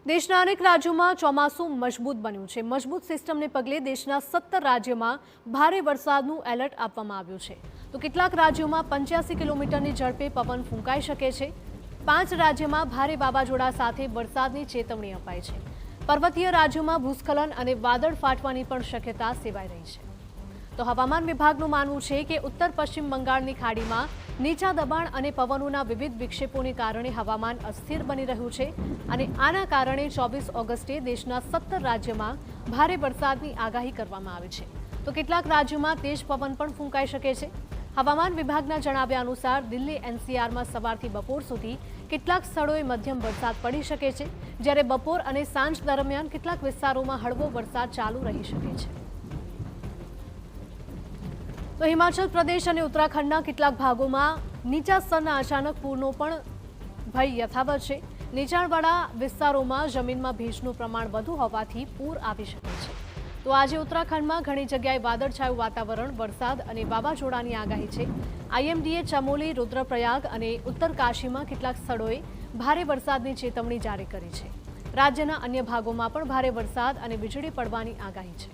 દેશના અનેક રાજ્યોમાં ચોમાસું મજબૂત બન્યું છે। મજબૂત સિસ્ટમને પગલે દેશના 17 રાજ્યોમાં ભારે વરસાદનું એલર્ટ આપવામાં આવ્યું છે। તો કેટલાક રાજ્યોમાં 85 કિલોમીટરની ઝડપે પવન ફૂંકાઈ શકે છે। 5 રાજ્યોમાં ભારે વાવાઝોડા સાથે વરસાદની ચેતવણી અપાઈ છે। પર્વતીય રાજ્યોમાં ભૂસ્ખલન અને વાદળ ફાટવાની પણ શક્યતા સેવાઈ રહી છે। તો હવામાન વિભાગનું માનવું છે કે ઉત્તર પશ્ચિમ બંગાળની ખાડીમાં નીચા દબાણ અને પવનોના વિવિધ વિક્ષેપોને કારણે હવામાન અસ્થિર બની રહ્યું છે અને આના કારણે 24 ઓગસ્ટે દેશના 17 રાજ્યોમાં ભારે વરસાદની આગાહી કરવામાં આવી છે। તો કેટલાક રાજ્યોમાં તેજ પવન પણ ફૂંકાઈ શકે છે। હવામાન વિભાગના જણાવ્યા અનુસાર દિલ્હી એનસીઆરમાં સવારથી બપોર સુધી કેટલાક સ્થળોએ મધ્યમ વરસાદ પડી શકે છે, જ્યારે બપોર અને સાંજ દરમિયાન કેટલાક વિસ્તારોમાં હળવો વરસાદ ચાલુ રહી શકે છે। તો હિમાચલ પ્રદેશ અને ઉત્તરાખંડના કેટલાક ભાગોમાં નીચા સ્તરના અચાનક પૂરનો પણ ભય યથાવત છે। નીચાણવાળા વિસ્તારોમાં જમીનમાં ભેજનું પ્રમાણ વધુ હોવાથી પૂર આવી શકે છે। તો આજે ઉત્તરાખંડમાં ઘણી જગ્યાએ વાદળછાયું વાતાવરણ, વરસાદ અને વાવાઝોડાની આગાહી છે। આઈએમડીએ ચમોલી, રુદ્રપ્રયાગ અને ઉત્તરકાશીમાં કેટલાક સ્થળોએ ભારે વરસાદની ચેતવણી જારી કરી છે। રાજ્યના અન્ય ભાગોમાં પણ ભારે વરસાદ અને વીજળી પડવાની આગાહી છે।